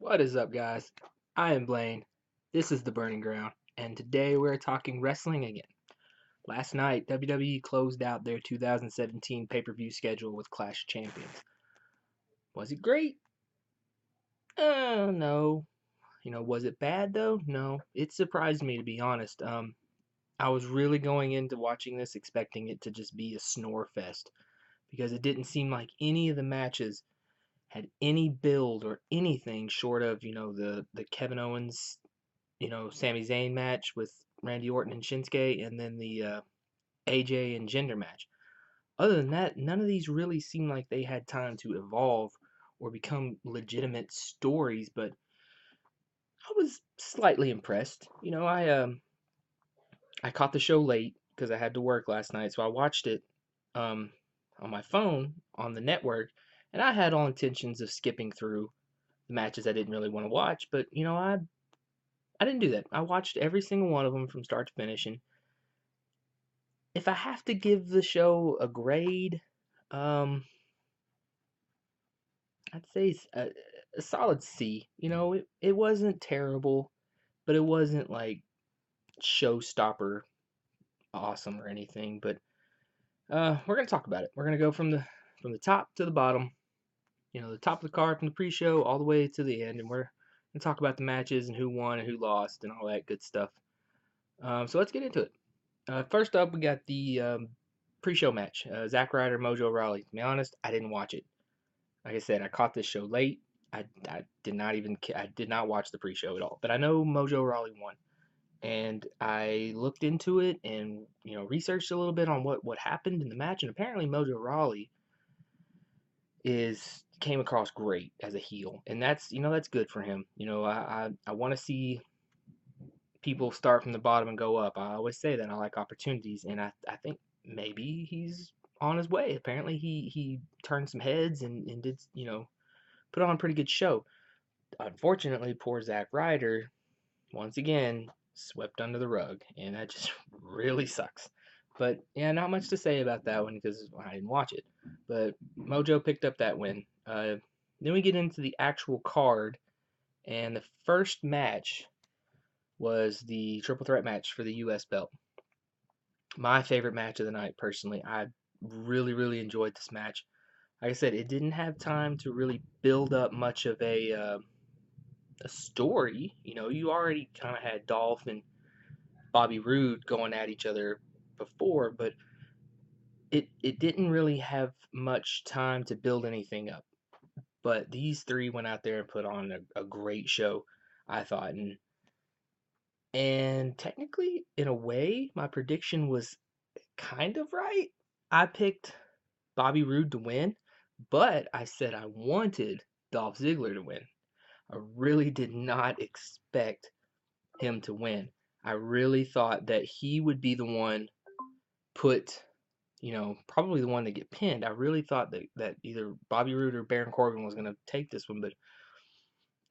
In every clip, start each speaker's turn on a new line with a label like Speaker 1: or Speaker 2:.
Speaker 1: What is up, guys? I am Blaine. This is The Burning Ground, and today we're talking wrestling again. Last night, WWE closed out their 2017 pay per view schedule with Clash of Champions. Was it great? No. Was it bad though? No. It surprised me, to be honest. I was really going into watching this expecting it to just be a snore fest because it didn't seem like any of the matches had any build or anything short of, the Kevin Owens Sami Zayn match with Randy Orton and Shinsuke, and then the AJ and Jinder match. Other than that, none of these really seemed like they had time to evolve or become legitimate stories. But I was slightly impressed. I caught the show late because I had to work last night, so I watched it um, on my phone on the network, and I had all intentions of skipping through the matches I didn't really want to watch. But I didn't do that. I watched every single one of them from start to finish, and if I have to give the show a grade, um, I'd say a solid C. It wasn't terrible, but it wasn't like showstopper awesome or anything. But we're gonna talk about it. We're gonna go from the top to the bottom. The top of the card from the pre-show all the way to the end, and we're gonna talk about the matches and who won and who lost and all that good stuff. So let's get into it. First up, we got the pre-show match. Zack Ryder, Mojo Rawley. To be honest, I didn't watch it. Like I said, I caught this show late. I did not even I did not watch the pre-show at all. But I know Mojo Rawley won, and I looked into it and researched a little bit on what happened in the match. And apparently, Mojo Rawley is came across great as a heel, and that's good for him. I want to see people start from the bottom and go up. I always say that I like opportunities, and I think maybe he's on his way. Apparently, he turned some heads and did put on a pretty good show. Unfortunately, poor Zack Ryder once again swept under the rug, and that just really sucks. But yeah, not much to say about that one because I didn't watch it. But Mojo picked up that win. Then we get into the actual card, and the first match was the triple threat match for the U.S. belt. My favorite match of the night, personally. I really, really enjoyed this match. Like I said, it didn't have time to really build up much of a story. You already kind of had Dolph and Bobby Roode going at each other before, but it didn't really have much time to build anything up. But these three went out there and put on a great show, I thought. And technically, in a way, my prediction was kind of right. I picked Bobby Roode to win, but I said I wanted Dolph Ziggler to win. I really did not expect him to win. I really thought that he would be the one put, probably the one to get pinned. I really thought that either Bobby Roode or Baron Corbin was going to take this one, but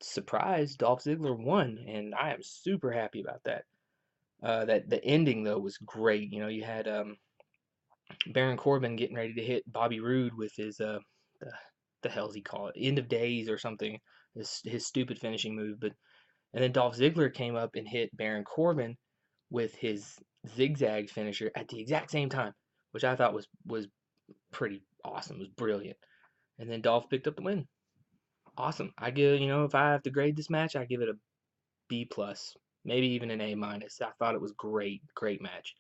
Speaker 1: surprise, Dolph Ziggler won, and I am super happy about that. That the ending though was great. You had Baron Corbin getting ready to hit Bobby Roode with his the, the hell's he call it, end of days or something, his stupid finishing move. But and then Dolph Ziggler came up and hit Baron Corbin with his zigzag finisher at the exact same time, which I thought was pretty awesome. It was brilliant. And then Dolph picked up the win. Awesome. I give if I have to grade this match, I give it a B plus, maybe even an A minus. I thought it was great, great match.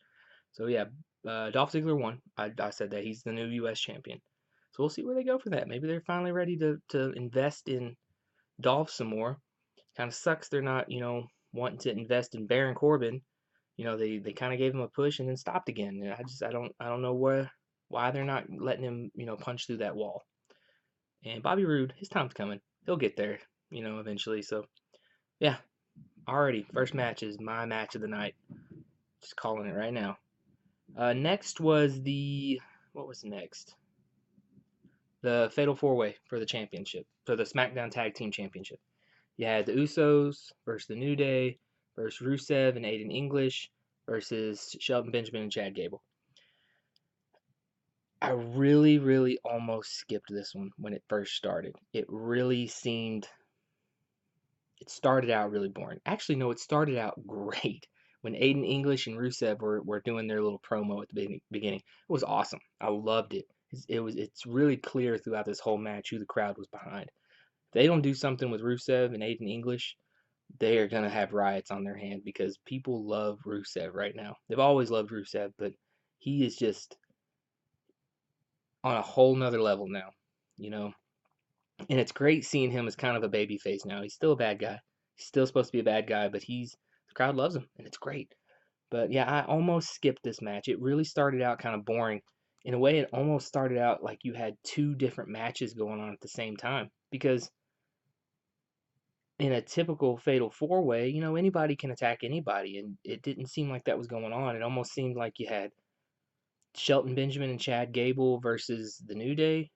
Speaker 1: So yeah, Dolph Ziggler won. I said that he's the new U.S. champion. So we'll see where they go for that. Maybe they're finally ready to invest in Dolph some more. Kind of sucks they're not wanting to invest in Baron Corbin. They kind of gave him a push and then stopped again. And I don't know why they're not letting him punch through that wall. And Bobby Roode, his time's coming. He'll get there eventually. So yeah, already first match is my match of the night. Just calling it right now. Next was what was next? The Fatal Four Way for the championship, for the SmackDown Tag Team Championship. You had the Usos versus the New Day versus Rusev and Aiden English versus Shelton Benjamin and Chad Gable. I really, really almost skipped this one when it first started. It really seemed it started out really boring. Actually, no, it started out great when Aiden English and Rusev were doing their little promo at the beginning. It was awesome. I loved it. It's really clear throughout this whole match who the crowd was behind. If they don't do something with Rusev and Aiden English, they are gonna have riots on their hands because people love Rusev right now. They've always loved Rusev, but he is just on a whole nother level now, you know. And it's great seeing him as kind of a baby face now. He's still a bad guy. He's still supposed to be a bad guy, but the crowd loves him, and it's great. But yeah, I almost skipped this match. It really started out kind of boring. In a way, it almost started out like you had two different matches going on at the same time. Because in a typical Fatal Four Way, anybody can attack anybody, and it didn't seem like that was going on. It almost seemed like you had Shelton Benjamin and Chad Gable versus the New Day,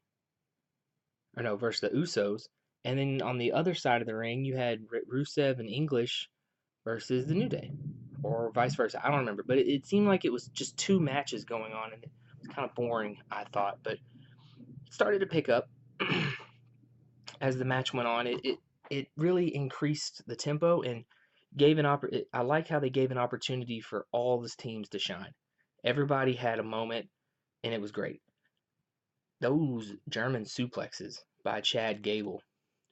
Speaker 1: or no, versus the Usos. And then on the other side of the ring, you had Rusev and English versus the New Day, or vice versa. I don't remember, but it seemed like it was just two matches going on, and it was kind of boring, I thought. But it started to pick up as the match went on. It really increased the tempo and gave I like how they gave an opportunity for all the teams to shine. Everybody had a moment, and it was great. Those German suplexes by Chad Gable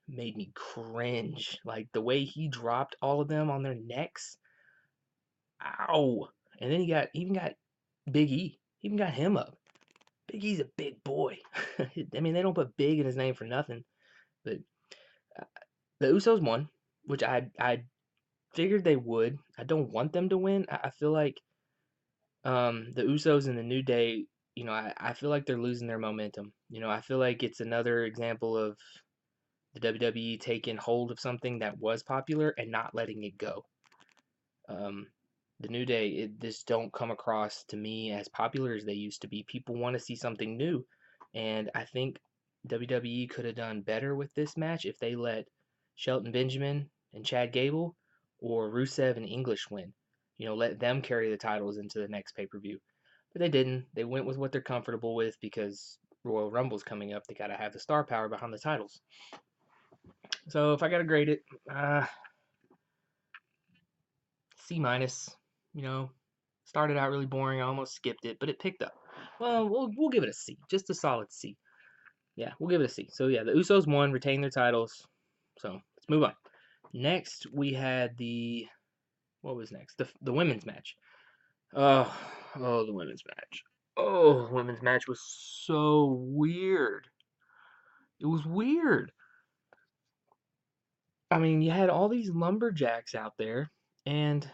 Speaker 1: made me cringe. Like the way he dropped all of them on their necks. Ow! And then he even got Big E. He even got him up. Big E's a big boy. I mean, they don't put big in his name for nothing. But uh, the Usos won, which I figured they would. I don't want them to win. I feel like the Usos and the New Day, I feel like they're losing their momentum. I feel like it's another example of the WWE taking hold of something that was popular and not letting it go. Um, the New Day, this don't come across to me as popular as they used to be. People want to see something new, and I think WWE could have done better with this match if they let Shelton Benjamin and Chad Gable or Rusev and English win. Let them carry the titles into the next pay-per-view. But they didn't. They went with what they're comfortable with because Royal Rumble's coming up. They got to have the star power behind the titles. So if I got to grade it, C minus. You know, started out really boring. I almost skipped it, but it picked up. Well, we'll give it a C, just a solid C. Yeah, we'll give it a C. So yeah, the Usos won, retained their titles. So let's move on. Next, we had what was next? The women's match. Oh, the women's match. Oh, the women's match was so weird. It was weird. I mean, you had all these lumberjacks out there, and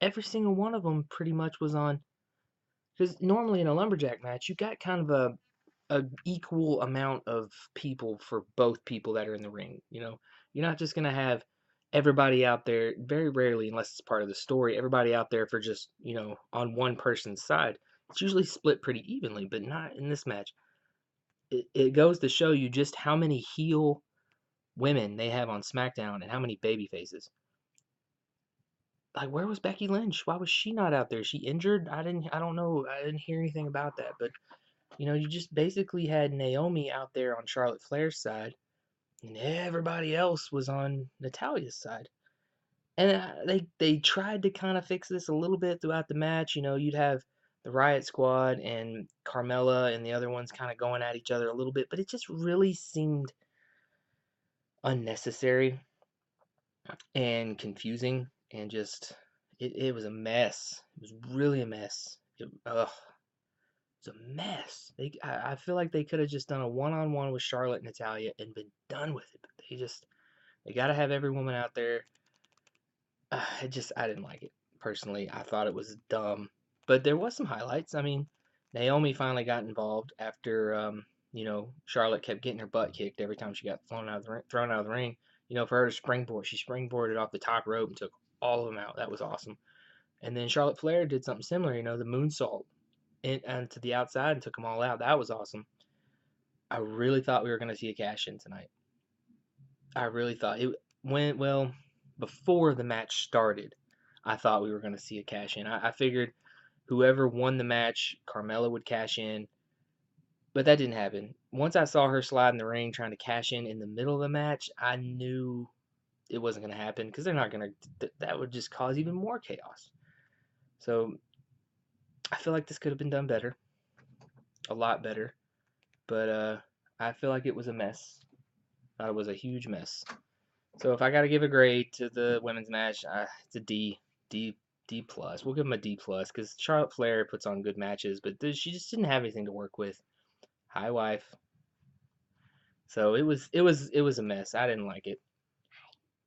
Speaker 1: every single one of them pretty much was on. Because normally in a lumberjack match, you got kind of a equal amount of people for both people that are in the ring. You're not just gonna have everybody out there. Very rarely, unless it's part of the story, everybody out there for just on one person's side. It's usually split pretty evenly, but not in this match. It goes to show you just how many heel women they have on SmackDown and how many baby faces. Like, where was Becky Lynch? Why was she not out there? Is she injured? I don't know. I didn't hear anything about that. But you just basically had Naomi out there on Charlotte Flair's side, and everybody else was on Natalia's side. And they tried to kind of fix this a little bit throughout the match. You'd have the Riot Squad and Carmella and the other ones kind of going at each other a little bit, but it just really seemed unnecessary and confusing, and just it was a mess. It was really a mess. It's a mess. I feel like they could have just done a one-on-one with Charlotte and Natalia and been done with it. But they got to have every woman out there. I didn't like it personally. I thought it was dumb, but there was some highlights. I mean, Naomi finally got involved after Charlotte kept getting her butt kicked every time she got thrown out of the ring. For her to springboard, she springboarded off the top rope and took all of them out. That was awesome. And then Charlotte Flair did something similar. The moonsault and to the outside and took them all out. That was awesome. I really thought we were going to see a cash in tonight. I really thought it went well before the match started. I thought we were going to see a cash in. I figured whoever won the match, Carmella would cash in. But that didn't happen. Once I saw her slide in the ring trying to cash in the middle of the match, I knew it wasn't going to happen because they're not going to. That would just cause even more chaos. So I feel like this could have been done better, a lot better. But I feel like it was a mess. It was a huge mess. So if I got to give a grade to the women's match, it's a D, D plus. We'll give them a D plus because Charlotte Flair puts on good matches, but she just didn't have anything to work with. Hi, wife. So it was a mess. I didn't like it.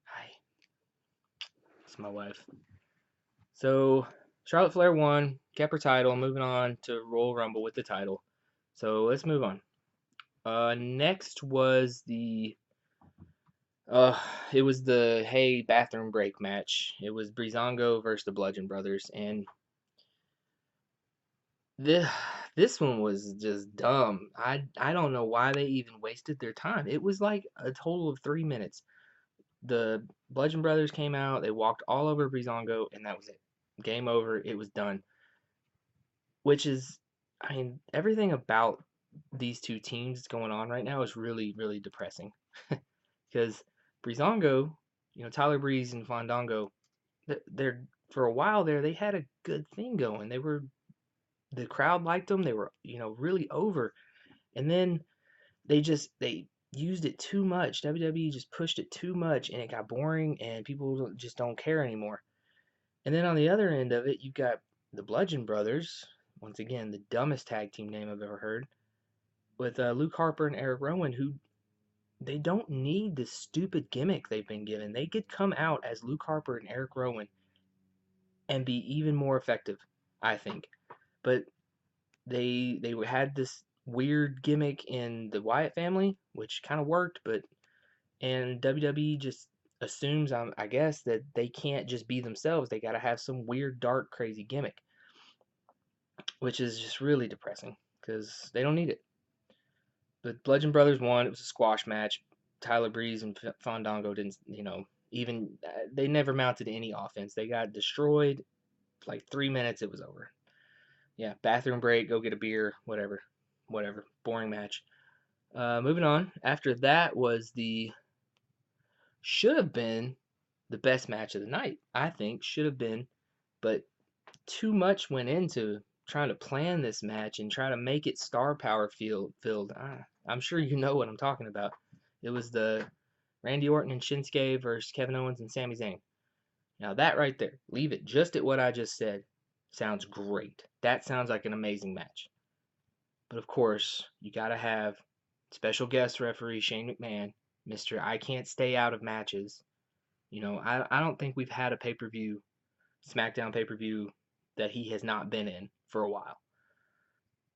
Speaker 1: Hi, it's my wife. So Charlotte Flair won, kept her title. Moving on to Royal Rumble with the title. So let's move on. Next was uh, it was the hey bathroom break match. It was Breezango versus the Bludgeon Brothers, and this this one was just dumb. I don't know why they even wasted their time. It was like a total of 3 minutes. The Bludgeon Brothers came out, they walked all over Breezango, and that was it. Game over. It was done. Which is, I mean, everything about these two teams going on right now is really, really depressing. Because Breezango, Tyler Breeze and Fandango, they're for a while there they had a good thing going. The crowd liked them. They were really over, and then they used it too much. WWE just pushed it too much, and it got boring, and people just don't care anymore. And then on the other end of it, you've got the Bludgeon Brothers. Once again, the dumbest tag team name I've ever heard, with Luke Harper and Eric Rowan, who they don't need this stupid gimmick they've been given. They could come out as Luke Harper and Eric Rowan and be even more effective, I think. But they had this weird gimmick in the Wyatt family, which kind of worked, and WWE just assumes, I guess, that they can't just be themselves. They got to have some weird, dark, crazy gimmick, which is just really depressing because they don't need it. But Bludgeon Brothers won. It was a squash match. Tyler Breeze and Fandango didn't, even they never mounted any offense. They got destroyed. Like 3 minutes, it was over. Yeah, bathroom break, go get a beer, whatever, whatever. Boring match. Moving on. After that was should have been the best match of the night. I think should have been, but too much went into trying to plan this match and try to make it star power filled. I'm sure you know what I'm talking about. It was the Randy Orton and Shinsuke versus Kevin Owens and Sami Zayn. Now that right there, leave it just at what I just said. Sounds great. That sounds like an amazing match. But of course, you gotta have special guest referee Shane McMahon, Mr. I can't stay out of matches. I don't think we've had a pay-per-view, SmackDown pay-per-view that he has not been in for a while.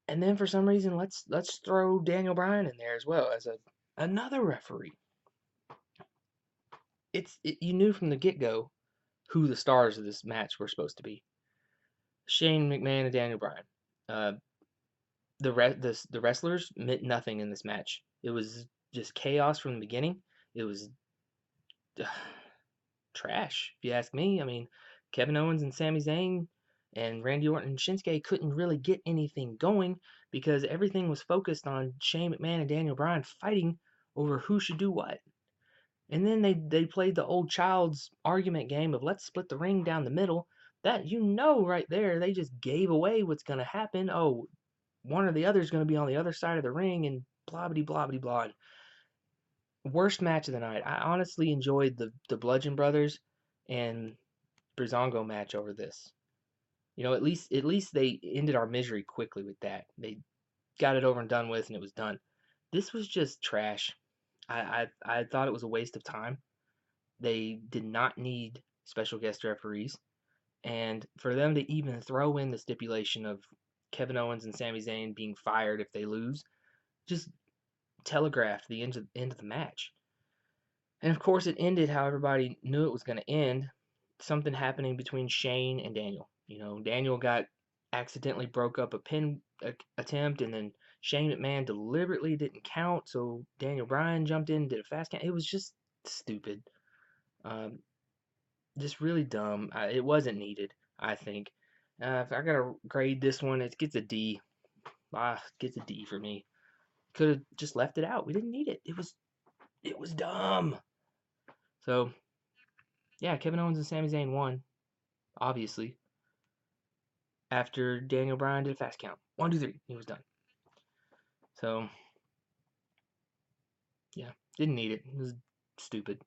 Speaker 1: And then for some reason, let's throw Daniel Bryan in there as well as another referee. You knew from the get-go who the stars of this match were supposed to be. Shane McMahon and Daniel Bryan. Uh, the wrestlers meant nothing in this match. It was just chaos from the beginning. It was trash, if you ask me. I mean, Kevin Owens and Sami Zayn and Randy Orton and Shinsuke couldn't really get anything going because everything was focused on Shane McMahon and Daniel Bryan fighting over who should do what. And then they played the old child's argument game of let's split the ring down the middle. That right there, they just gave away what's gonna happen. Oh, one or the other is gonna be on the other side of the ring and blah blah blah blah blah. Worst match of the night. I honestly enjoyed the Bludgeon Brothers and Breezango match over this. At least they ended our misery quickly with that. They got it over and done with, and it was done. This was just trash. I thought it was a waste of time. They did not need special guest referees, and for them to even throw in the stipulation of Kevin Owens and Sami Zayn being fired if they lose, just telegraphed the end of the match. And of course, it ended how everybody knew it was going to end. Something happening between Shane and Daniel. Daniel got accidentally broke up a pin attempt, and then Shane McMahon deliberately didn't count, so Daniel Bryan jumped in and did a fast count. It was just stupid. Um, just really dumb. It wasn't needed, I think. If I gotta grade this one, it gets a D. Gets a D for me. Could have just left it out. We didn't need it. It was dumb. So yeah, Kevin Owens and Sami Zayn won, obviously, after Daniel Bryan did a fast count. 1, 2, 3. He was done. So yeah, didn't need it. It was stupid.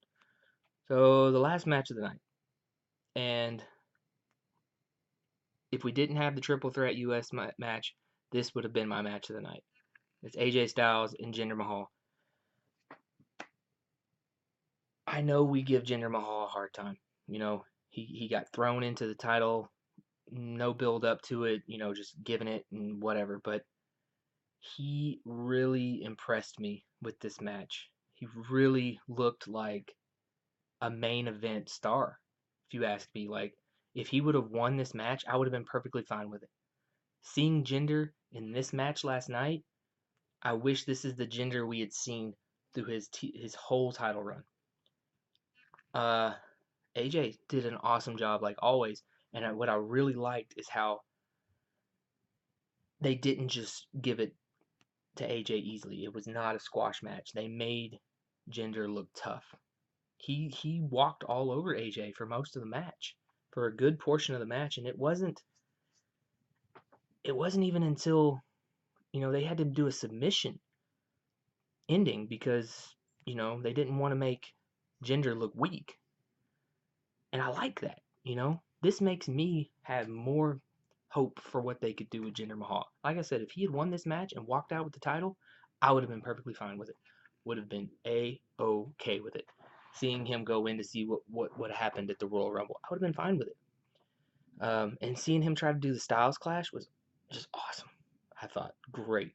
Speaker 1: So the last match of the night, and if we didn't have the triple threat US match, this would have been my match of the night. It's AJ Styles and Jinder Mahal. I know we give Jinder Mahal a hard time. You know, he got thrown into the title, no build up to it, just giving it and whatever, but he really impressed me with this match. He really looked like a main event star, if you ask me. Like, if he would have won this match, I would have been perfectly fine with it. Seeing Jinder in this match last night, I wish this is the Jinder we had seen through his whole title run. AJ did an awesome job, like always. And what I really liked is how they didn't just give it to AJ easily. It was not a squash match. They made Jinder look tough. He walked all over AJ for most of the match, for a good portion of the match, and it wasn't even until they had to do a submission ending because they didn't want to make Jinder look weak, and I like that. This makes me have more hope for what they could do with Jinder Mahal. Like I said, if he had won this match and walked out with the title, I would have been perfectly fine with it. Would have been A-OK with it. Seeing him go in to see what happened at the Royal Rumble, I would have been fine with it. And seeing him try to do the Styles Clash was just awesome. I thought great.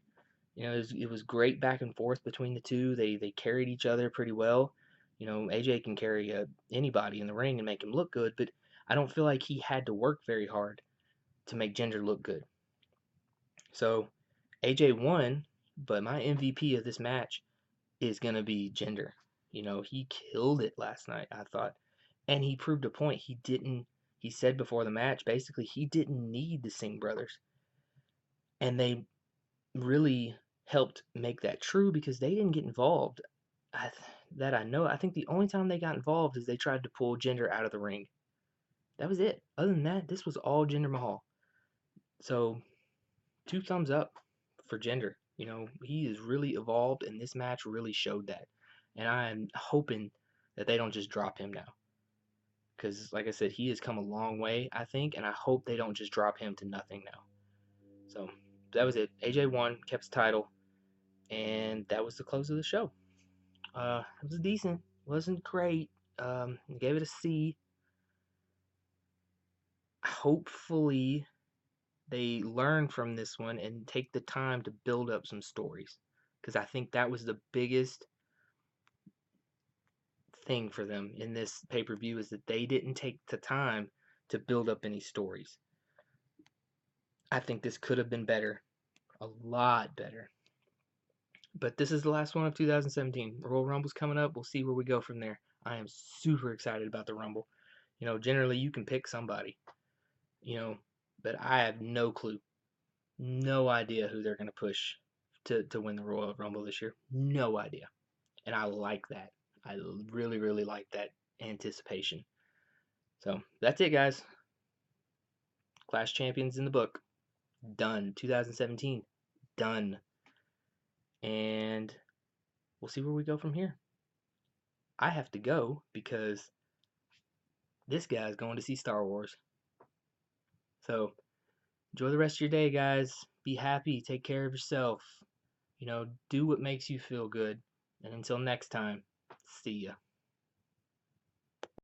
Speaker 1: It was great back and forth between the two. They carried each other pretty well. AJ can carry anybody in the ring and make him look good, but I don't feel like he had to work very hard to make Jinder look good. So AJ won, but my MVP of this match is gonna be Jinder. He killed it last night, I thought, and he proved a point. He said before the match, basically, he didn't need the Singh brothers, and they really helped make that true because they didn't get involved. That I know. I think the only time they got involved is they tried to pull Jinder out of the ring. That was it. Other than that, this was all Jinder Mahal. So 2 thumbs up for Jinder. He is really evolved, and this match really showed that. And I'm hoping that they don't just drop him now. Because, like I said, he has come a long way, I think, and I hope they don't just drop him to nothing now. So that was it. AJ won, kept his title, and that was the close of the show. It was decent. Wasn't great. Gave it a C. Hopefully, they learn from this one and take the time to build up some stories. Because I think that was the biggest thing for them in this pay-per-view is that they didn't take the time to build up any stories. I think this could have been better. A lot better. But this is the last one of 2017. Royal Rumble's coming up. We'll see where we go from there. I am super excited about the Rumble. Generally you can pick somebody, but I have no clue. No idea who they're going to push to win the Royal Rumble this year. No idea. And I like that. I really, really like that anticipation. So that's it, guys. Clash Champions in the book. Done. 2017. Done. And we'll see where we go from here. I have to go because this guy's going to see Star Wars. So enjoy the rest of your day, guys. Be happy. Take care of yourself. Do what makes you feel good. And until next time, see ya.